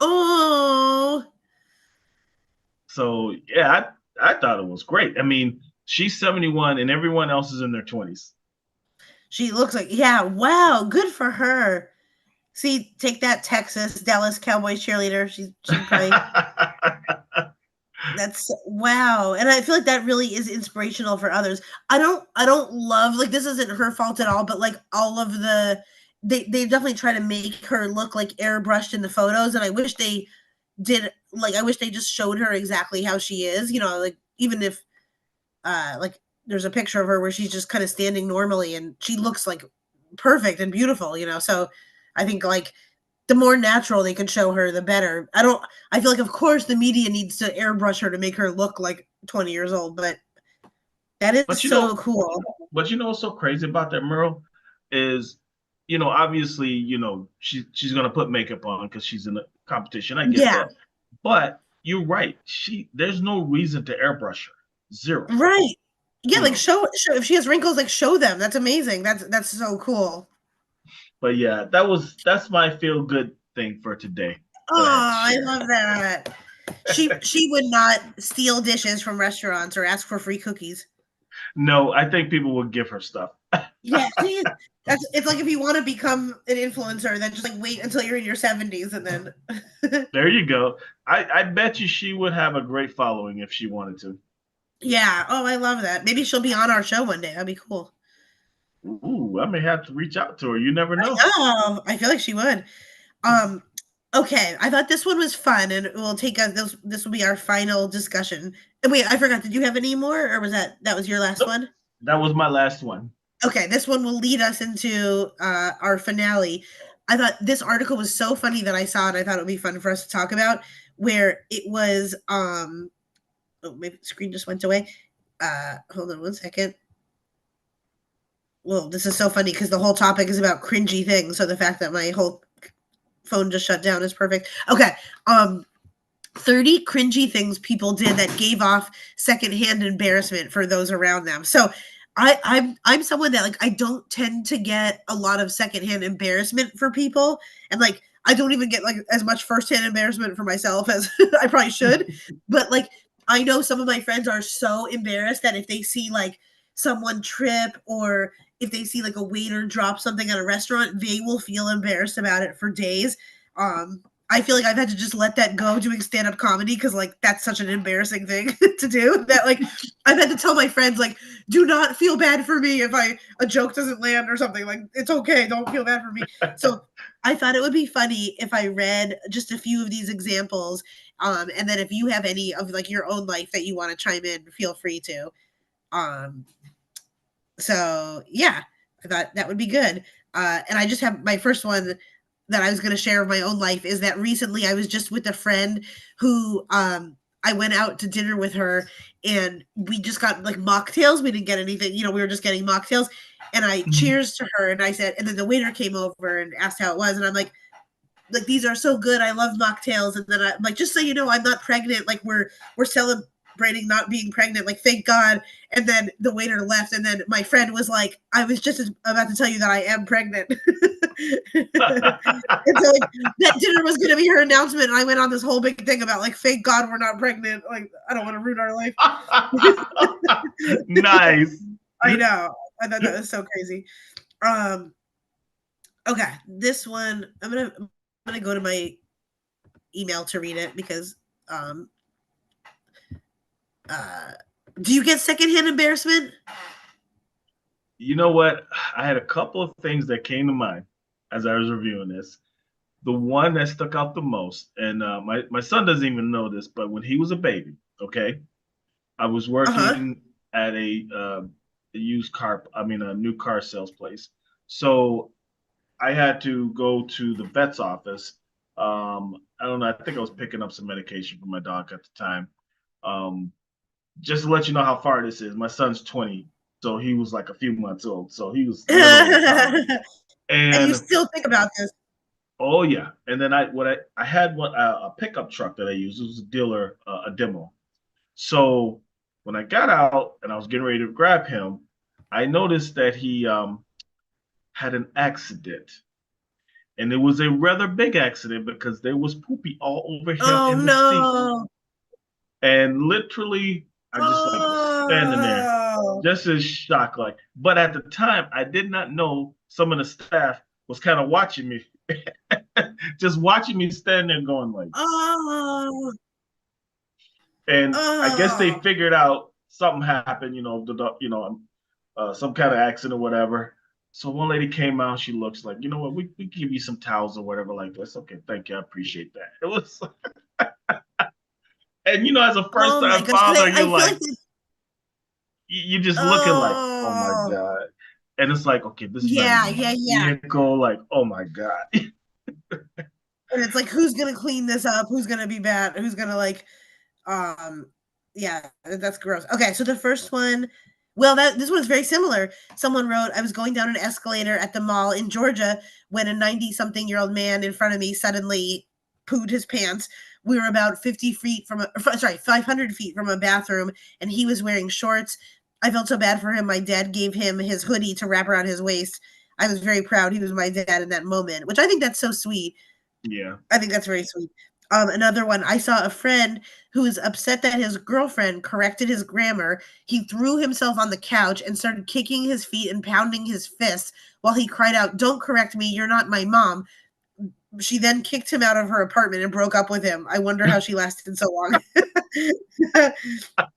Oh, So yeah, I thought it was great. I mean, she's 71 and everyone else is in their 20s. she looks like yeah, wow, good for her. See, take that Texas, Dallas Cowboys cheerleader. She probably that's wow, and I feel like that really is inspirational for others. I don't love like this isn't her fault at all, but like all of they definitely try to make her look like airbrushed in the photos, and I wish they did like I wish they just showed her exactly how she is, like even if like there's a picture of her where she's just kind of standing normally and she looks like perfect and beautiful, so I think like the more natural they can show her, the better. I feel like of course the media needs to airbrush her to make her look like 20 years old, but that is but so cool. what's so crazy about that Merle is, obviously, she's gonna put makeup on because she's in a competition. I get Yeah, that. But you're right. There's no reason to airbrush her. Zero. right. Yeah, You like know. show if she has wrinkles, like show them. That's amazing. That's so cool. But yeah, that's my feel good thing for today Oh, that I had to I share. love that. She would not steal dishes from restaurants or ask for free cookies. No, I think people will give her stuff. Yeah, see, it's like if you want to become an influencer, then just like wait until you're in your 70s and then There you go. I bet you she would have a great following if she wanted to. yeah. Oh, I love that. Maybe she'll be on our show one day. That'd be cool. Ooh, I may have to reach out to her. You never know. Oh, I feel like she would. Um, okay. I thought this one was fun, and we'll take us. This will be our final discussion. And wait, I forgot. Did you have any more, or was that was your last Nope. one? That was my last one. Okay, this one will lead us into our finale. I thought this article was so funny that I saw it. I thought it would be fun for us to talk about. Where it was, oh, my screen just went away. Hold on one second. Well, this is so funny because the whole topic is about cringy things. So the fact that my whole phone just shut down is perfect. Okay, 30 cringy things people did that gave off secondhand embarrassment for those around them. So I'm someone that like I don't tend to get a lot of secondhand embarrassment for people, and like I don't even get like as much firsthand embarrassment for myself as I probably should. But like I know some of my friends are so embarrassed that if they see like someone trip or if they see like a waiter drop something at a restaurant, they will feel embarrassed about it for days. I feel like I've had to just let that go doing stand up comedy because like that's such an embarrassing thing to do that like I've had to tell my friends like do not feel bad for me if a joke doesn't land or something, like it's okay, don't feel bad for me. So I thought it would be funny if I read just a few of these examples, and then if you have any of like your own life that you want to chime in, feel free to. Um, so yeah, I thought that would be good. And I just have my first one that I was going to share of my own life is that recently I was just with a friend who I went out to dinner with her and we just got like mocktails. We didn't get anything, you know, we were just getting mocktails. And I cheers to her and I said, and then the waiter came over and asked how it was. And I'm like these are so good. I love mocktails. And then I'm like, just so you know, I'm not pregnant. Like we're celebrating not being pregnant. Like thank God. And then the waiter left. And then my friend was like, I was just about to tell you that I am pregnant. And so like that dinner was gonna be her announcement. And I went on this whole big thing about like thank God we're not pregnant. Like I don't want to ruin our life. Nice. I know. I thought that was so crazy. Um okay, this one I'm gonna go to my email to read it because um uh do you get secondhand embarrassment? You know what? I had a couple of things that came to mind as I was reviewing this. The one that stuck out the most, and my son doesn't even know this, but when he was a baby, okay, I was Uh-huh. working at a used car, I mean, a new car sales place. So I had to go to the vet's office. I don't know. I think I was picking up some medication for my dog at the time. Um, just to let you know how far this is, my son's 20, so he was like a few months old, so he was literally a toddler. And you And still think about this. oh yeah, and then I had one a pickup truck that I used. It was a dealer a demo. So when I got out and I was getting ready to grab him, I noticed that he had an accident, and it was a rather big accident because there was poopy all over him Oh in the seat. no. And literally, I just like was standing there, Oh. just as shocked. Like, but at the time, I did not know some of the staff was kind of watching me, just watching me stand there, going like. Oh. And I guess they Oh. figured out something happened, some kind of accident or whatever. So one lady came out. She looks like, you know what, we give you some towels or whatever like this. Okay, thank you, I appreciate that. It was, and as a first Oh my time gosh. And father, you're I feel like, like this, you're just looking like, oh my oh god. And it's like, okay, this is not yeah, even my yeah, yeah. vehicle. Like, oh my god. And it's like who's gonna clean this up? Who's gonna be bad? Who's gonna like Um, yeah, that's gross. Okay, so the first one, well, that this one is very similar. Someone wrote, I was going down an escalator at the mall in Georgia when a 90-something-year-old man in front of me suddenly pooed his pants. We were about 50 feet from sorry, 500 feet from a bathroom, and he was wearing shorts. I felt so bad for him. My dad gave him his hoodie to wrap around his waist. I was very proud he was my dad in that moment, which I think that's so sweet. Yeah. I think that's very sweet. Another one, I saw a friend who was upset that his girlfriend corrected his grammar. He threw himself on the couch and started kicking his feet and pounding his fists while he cried out, "Don't correct me, you're not my mom." She then kicked him out of her apartment and broke up with him. I wonder how she lasted so long.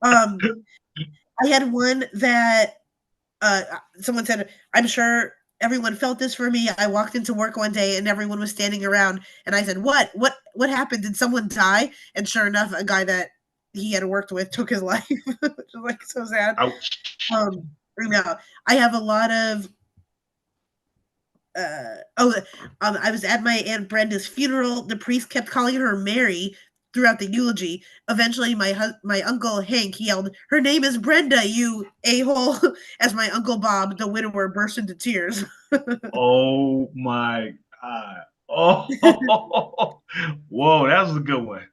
um, I had one that someone said, I'm sure everyone felt this for me. I walked into work one day and everyone was standing around and I said, what happened? Did someone die? And sure enough, a guy that he had worked with took his life. Which is like so sad. Ouch. Um, No, I have a lot of oh, I was at my Aunt Brenda's funeral. The priest kept calling her Mary throughout the eulogy. Eventually, my uncle Hank yelled, "Her name is Brenda, you a-hole!" As my uncle Bob, the widower, burst into tears. Oh my God. Oh, whoa, that was a good one.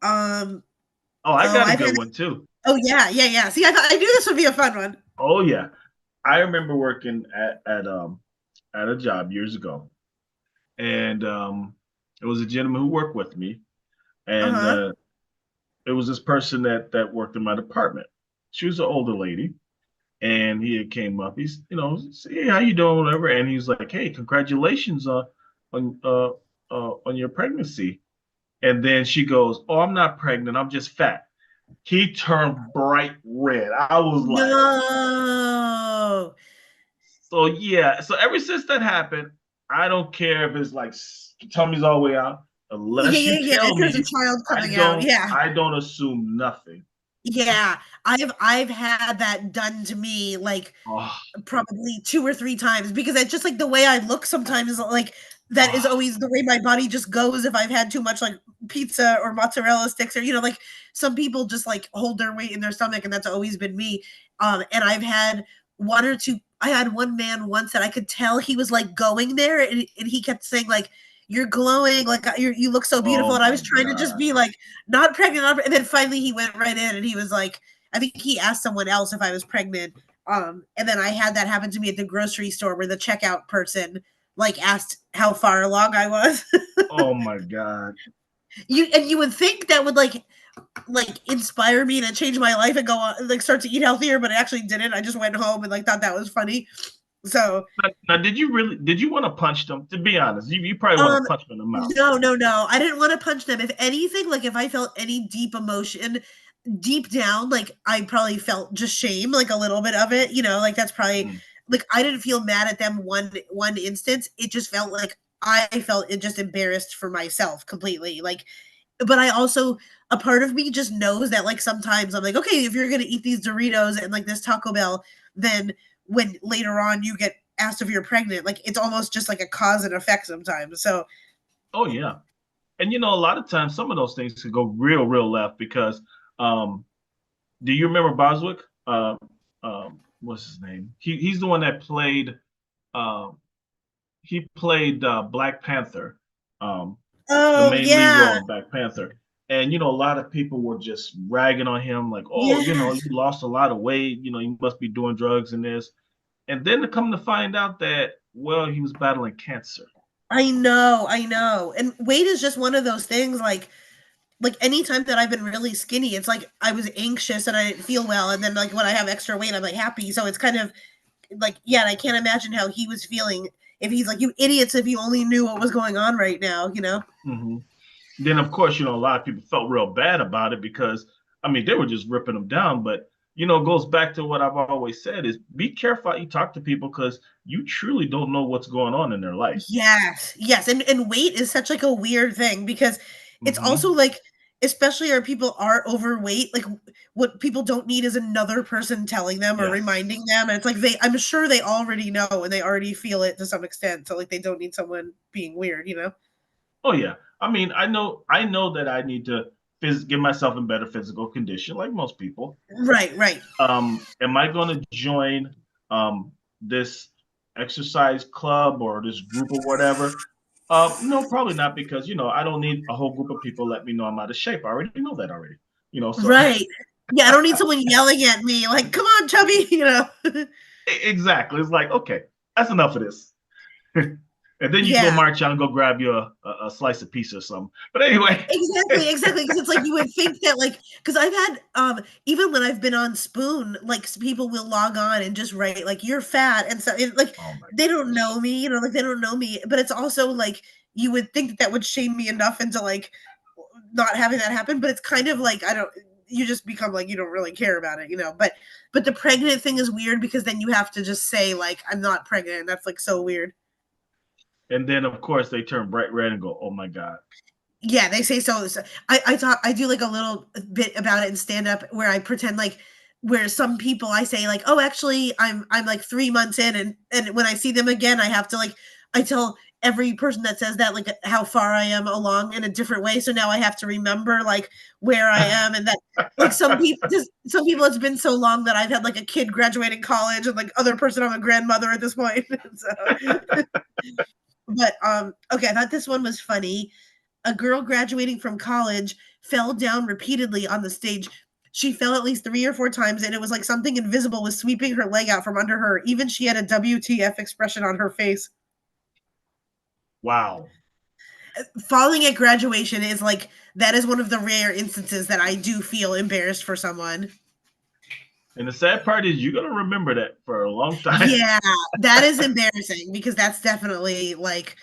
um. Oh, I Oh, got a I've good had. one too. Oh yeah, yeah, yeah. See, I knew this would be a fun one. Oh yeah. I remember working at a job years ago, and it was a gentleman who worked with me, Uh and huh. it was this person that worked in my department. She was an older lady, and he had came up. He's, hey, how you doing, whatever, and he's like, hey, congratulations on your pregnancy. And then she goes, oh, I'm not pregnant, I'm just fat. He turned bright red. I was like, No. so yeah. So ever since that happened, I don't care if it's like tummy's all the way out, Yeah, unless yeah, you yeah. tell If there's a me. child I coming out, don't. yeah. I don't assume nothing. Yeah, I've had that done to me, like, Oh, probably 2 or 3 times because it's just, like, the way I look sometimes, like, that is oh, always the way my body just goes if I've had too much, like, pizza or mozzarella sticks or, like, some people just, like, hold their weight in their stomach, and that's always been me, and I've had 1 or 2 I had one man once that I could tell he was, like, going there, and he kept saying, like, "You're glowing, like, you look so beautiful," oh and I my was trying to just God. be like, "Not pregnant, not pre," and then finally he went right in and he was like I think he asked someone else if I was pregnant, and then I had that happen to me at the grocery store where the checkout person like asked how far along I was. Oh my God. You would think that would like inspire me to change my life and go on like start to eat healthier, but it actually didn't. I just went home and like thought that was funny. So Now, did you want to punch them? To be honest, you probably want um to punch them in the mouth. no, no, no. I didn't want to punch them. If anything, like if I felt any deep emotion, deep down, like I probably felt just shame, like a little bit of it, like that's probably Mm. like I didn't feel mad at them one instance. It just felt like I felt it just embarrassed for myself completely. Like, but I also a part of me just knows that like sometimes I'm like, okay, if you're gonna eat these Doritos and like this Taco Bell, then when later on you get asked if you're pregnant, like it's almost just like a cause and effect sometimes. So Oh yeah, and a lot of times some of those things could go real left because um, do you remember Boswick? What's his name? He's the one that played. Um, he played Black Panther, um, the oh main lead role yeah. in Black Panther. And a lot of people were just ragging on him, like, "Oh, you Yes. lost a lot of weight. You must be doing drugs and this." And then to come to find out that, well, he was battling cancer. I know, I know. And weight is just one of those things like anytime that I've been really skinny, it's like I was anxious and I didn't feel well. And then like when I have extra weight, I'm like happy. So it's kind of like, yeah, and I can't imagine how he was feeling if he's like, you idiots, if you only knew what was going on right now? Hmm. Then, of course, a lot of people felt real bad about it because, I mean, they were just ripping them down. But, it goes back to what I've always said is be careful how you talk to people because you truly don't know what's going on in their life. Yes, yes, and weight is such, like, a weird thing because it's also, Hmm. like especially our people are overweight, like, what people don't need is another person telling them or Yes. reminding them, and it's like I'm sure they already know and they already feel it to some extent, so, like, they don't need someone being weird? Oh, yeah. I mean, I know that I need to get myself in better physical condition, like most people. Right, right. Am I going to join this exercise club or this group or whatever? No, probably not because I don't need a whole group of people let me know I'm out of shape. I already know that already. So Right. Yeah, I don't need someone yelling at me like, "Come on, chubby," exactly. It's like okay, that's enough of this. And then you can go Yeah. march out and go grab you a slice of pizza or something. But anyway, Exactly, exactly. Because it's like you would think that, like, because 'cause I've had, even when I've been on Spoon, like, people will log on and just write, like, "You're fat," and so like, oh my they don't gosh. know me, like, they don't know me, but it's also, like, you would think that that would shame me enough into, like, not having that happen, but it's kind of like, I don't you just become like, you don't really care about it, but the pregnant thing is weird because then you have to just say, like, "I'm not pregnant," and that's, like, so weird. And then of course they turn bright red and go, "Oh my god." Yeah, they say so. I do like a little bit about it in stand up where I pretend like where some people I say like, oh, actually, I'm like 3 months in, and when I see them again, I have to like I tell every person that says that like how far I am along in a different way. So now I have to remember like where I am and that like some people it's been so long that I've had like a kid graduating college and like other person I'm a grandmother at this point. So but okay, I thought this one was funny. A girl graduating from college fell down repeatedly on the stage. She fell at least 3 or 4 times, and it was like something invisible was sweeping her leg out from under her. Even she had a WTF expression on her face. Wow. Falling at graduation is like that is one of the rare instances that I do feel embarrassed for someone. And the sad part is you're gonna remember that for a long time. Yeah, that is embarrassing because that's definitely like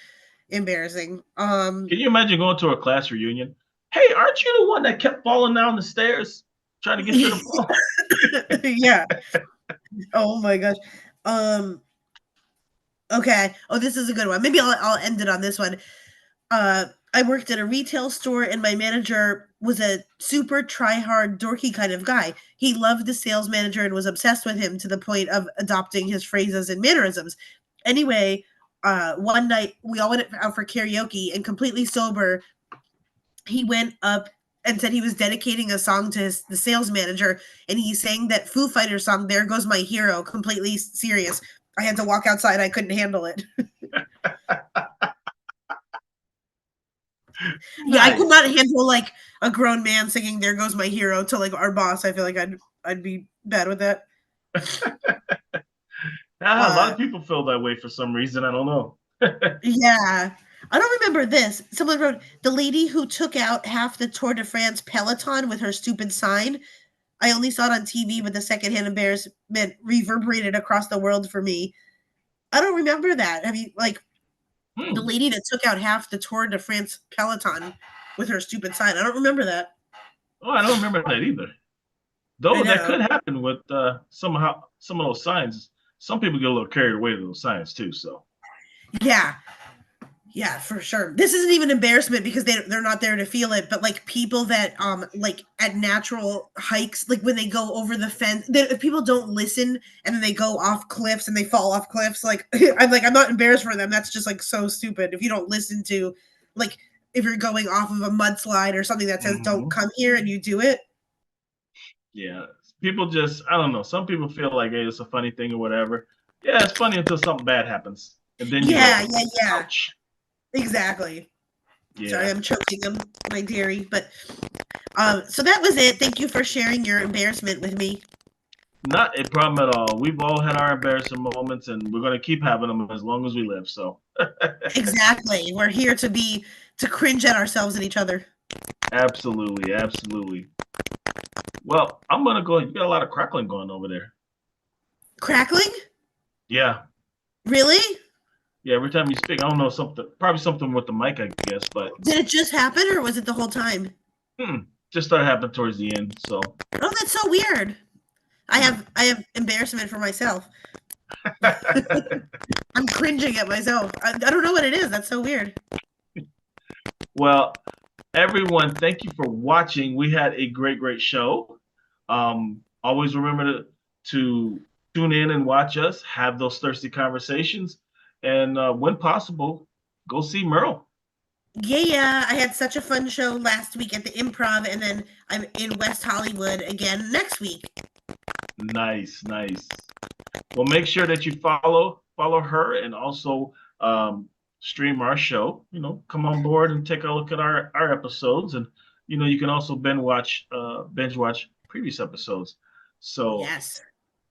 embarrassing. Can you imagine going to a class reunion? Hey, aren't you the one that kept falling down the stairs trying to get to the ball? Yeah. Oh my gosh. Um Okay. Oh, this is a good one. Maybe I'll end it on this one. I worked at a retail store, and my manager was a super try hard, dorky kind of guy. He loved the sales manager and was obsessed with him to the point of adopting his phrases and mannerisms. Anyway, one night we all went out for karaoke, and completely sober, he went up and said he was dedicating a song to the sales manager, and he sang that Foo Fighters song, "There Goes My Hero," completely serious. I had to walk outside. I couldn't handle it. Yeah, I could Nice. not handle like a grown man singing "There Goes My Hero" to like our boss. I feel like I'd be bad with that. Ah, a lot Uh, of people feel that way for some reason. I don't know. yeah. I don't remember this. Someone wrote the lady who took out half the Tour de France peloton with her stupid sign. I only saw it on TV, but the secondhand embarrassment reverberated across the world for me. I don't remember that. Have you like the Hmm. lady that took out half the Tour de France peloton with her stupid sign? I don't remember that. Oh, I don't remember that either. I Though that know. could happen with somehow some of those signs. Some people get a little carried away with those signs too. So Yeah. Yeah, for sure. This isn't even embarrassment because they're not there to feel it, but like people that like at natural hikes, like when they go over the fence, if people don't listen and then they go off cliffs and they fall off cliffs, like I'm not embarrassed for them. That's just like so stupid. If you don't listen to, like, if you're going off of a mudslide or something that says "Don't mhm. come here" and you do it. Yeah, people just I don't know. Some people feel like hey, it's a funny thing or whatever. Yeah, it's funny until something bad happens, and then you Yeah, go, yeah, yeah. ouch. Exactly. Sorry, Yeah, I'm choking on my dairy, but so that was it. Thank you for sharing your embarrassment with me. not a problem at all. We've all had our embarrassing moments, and we're gonna keep having them as long as we live. So Exactly. We're here to cringe at ourselves and each other. absolutely, absolutely. Well, I'm gonna go. You got a lot of crackling going over there. Crackling? Yeah, Really? yeah. Every time you speak, I don't know something. Probably something with the mic, I guess. But Did it just happen or was it the whole time? just started happening towards the end. So Oh, that's so weird. hmm. I have embarrassment for myself. I'm cringing at myself. I don't know what it is. That's so weird. Well, everyone, thank you for watching. We had a great, great show. Always remember to tune in and watch us, have those thirsty conversations, and when possible, go see Merle. Yeah, yeah. I had such a fun show last week at the Improv, and then I'm in West Hollywood again next week. Nice, nice. Well, make sure that you follow her and also stream our show. You know, come on board and take a look at our episodes, and you can also binge watch previous episodes. So Yes.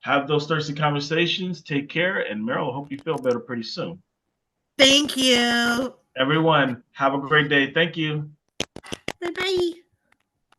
have those thirsty conversations. Take care, and Meryl, I hope you feel better pretty soon. Thank you. Everyone, have a great day. Thank you. Bye bye.